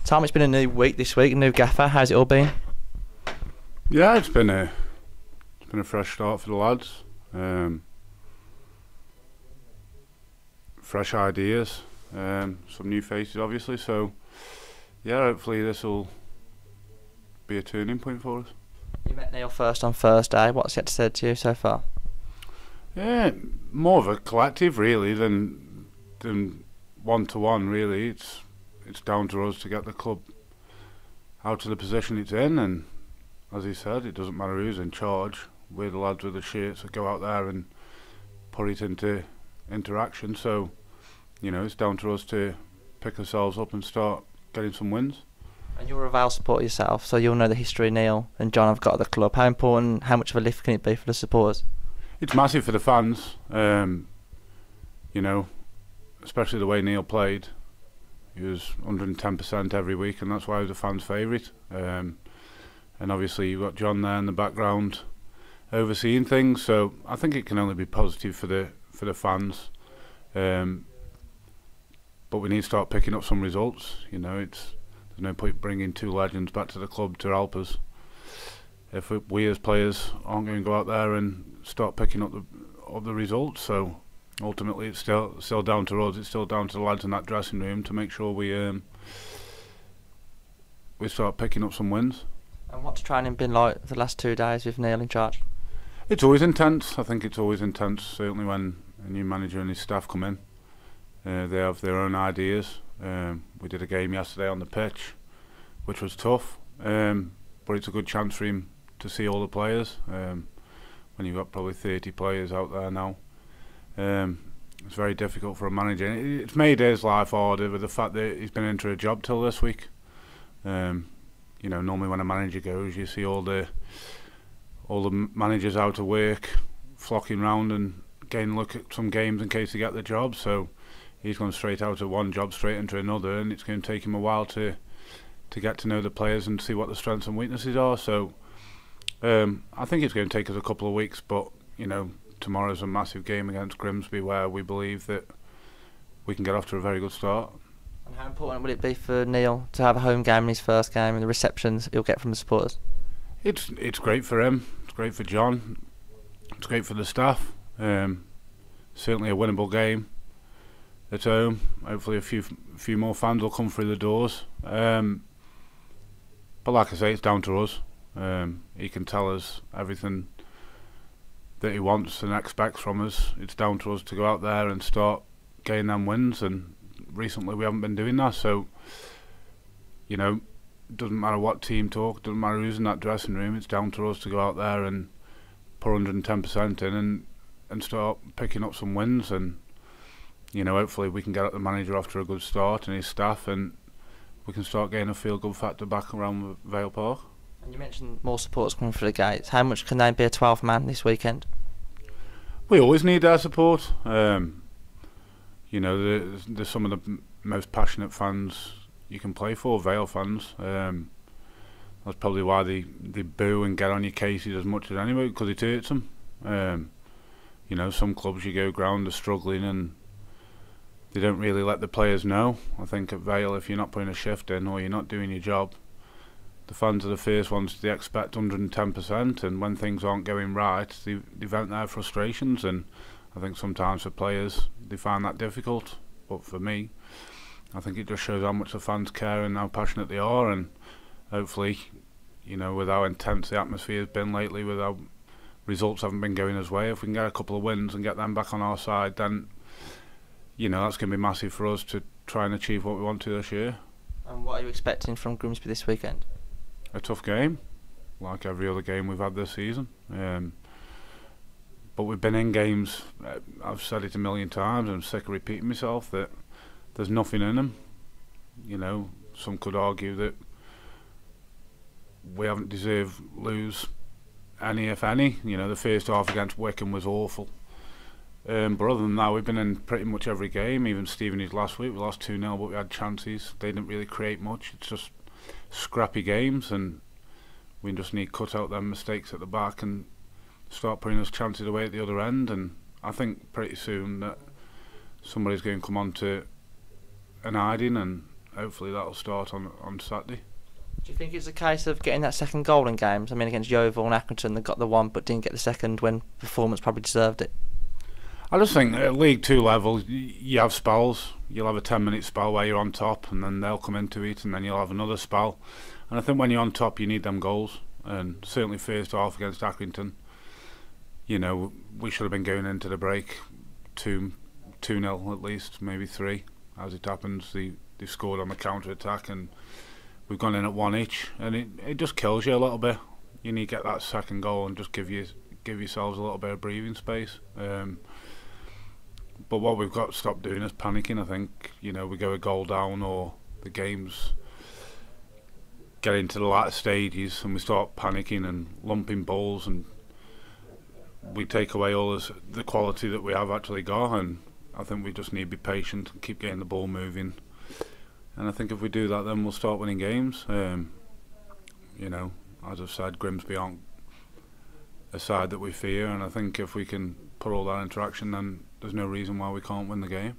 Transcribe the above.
Tom, it's been a new week this week, a new gaffer. How's it all been? Yeah, it's been a fresh start for the lads. Fresh ideas, some new faces, obviously. So, yeah, hopefully this will be a turning point for us. You met Neil first on Thursday. What's he had to say to you so far? Yeah, more of a collective really than one-to-one. Really, it's down to us to get the club out of the position it's in, and as he said, it doesn't matter who's in charge. We're the lads with the shirts that go out there and put it into action. So, you know, it's down to us to pick ourselves up and start getting some wins. And you're a Vale supporter yourself, so you'll know the history Neil and John have got at the club. How important, how much of a lift can it be for the supporters? It's massive for the fans. You know, especially the way Neil played. He was 110% every week, and that's why he was a fan's favourite. And obviously you've got John there in the background overseeing things, so I think it can only be positive for the fans. But we need to start picking up some results. You know, there's no point bringing two legends back to the club to help us if we as players aren't going to go out there and start picking up the results. So ultimately, it's still down to us. It's still down to the lads in that dressing room to make sure we start picking up some wins. And what's training been like the last 2 days with Neil in charge? It's always intense. I think it's always intense, certainly when a new manager and his staff come in. They have their own ideas. We did a game yesterday on the pitch, which was tough, but it's a good chance for him to see all the players. When you've got probably 30 players out there now, it's very difficult for a manager. It's made his life harder with the fact that he's been into a job till this week. You know, normally when a manager goes, you see all the managers out of work flocking round and getting a look at some games in case they get the job. So he's gone straight out of one job straight into another, and it's going to take him a while to get to know the players and see what the strengths and weaknesses are. So I think it's going to take us a couple of weeks, but you know, tomorrow's a massive game against Grimsby where we believe that we can get off to a very good start. And how important will it be for Neil to have a home game in his first game and the receptions he'll get from the supporters? It's great for him. It's great for John. It's great for the staff. Certainly a winnable game at home. Hopefully a few more fans will come through the doors. But like I say, it's down to us. He can tell us everything that he wants and expects from us. It's down to us to go out there and start getting them wins, and recently we haven't been doing that. So, you know, doesn't matter what team talk, doesn't matter who's in that dressing room, it's down to us to go out there and put 110% in and start picking up some wins. And you know, hopefully we can get the manager off to a good start and his staff, and we can start getting a feel-good factor back around Vale Park. And you mentioned more supporters coming through the gates. How much can they be a 12th man this weekend? We always need their support. You know, there's some of the most passionate fans you can play for, Vale fans. That's probably why they boo and get on your cases as much as anyway, because it hurts them. You know, some clubs you go ground are struggling and they don't really let the players know. I think at Vale, if you're not putting a shift in or you're not doing your job, the fans are the first ones to expect 110%, and when things aren't going right, they vent their frustrations. And I think sometimes for players, they find that difficult. But for me, I think it just shows how much the fans care and how passionate they are. And hopefully, you know, with how intense the atmosphere has been lately, with how results haven't been going his way, if we can get a couple of wins and get them back on our side, then, you know, that's going to be massive for us to try and achieve what we want to this year. And what are you expecting from Grimsby this weekend? A tough game, like every other game we've had this season. But we've been in games, I've said it a million times, I'm sick of repeating myself, that there's nothing in them. You know, some could argue that we haven't deserved lose any, if any. You know, the first half against Wickham was awful. But other than that, we've been in pretty much every game. Even Stevenage last week, we lost 2-0, but we had chances. They didn't really create much. It's just scrappy games, and we just need to cut out them mistakes at the back and start putting those chances away at the other end. And I think pretty soon that somebody's going to come on to an hiding, and hopefully that'll start on Saturday. Do you think it's a case of getting that second goal in games? I mean, against Yeovil and Accrington, they got the one but didn't get the second when performance probably deserved it. I just think at League 2 level, you have spells. You'll have a 10-minute spell where you're on top, and then they'll come into it, and then you'll have another spell. And I think when you're on top, you need them goals. And certainly first half against Accrington, you know, we should have been going into the break 2-0 at least, maybe 3. As it happens, they scored on the counter-attack, and we've gone in at 1 each. And it just kills you a little bit. You need to get that second goal and just give yourselves a little bit of breathing space. But what we've got to stop doing is panicking. I think, you know, we go a goal down or the games get into the latter stages and we start panicking and lumping balls, and we take away all the quality that we have actually got. And I think we just need to be patient and keep getting the ball moving. And I think if we do that, then we'll start winning games. You know, as I've said, Grimsby aren't a side that we fear, and I think if we can put all that into action, then there's no reason why we can't win the game.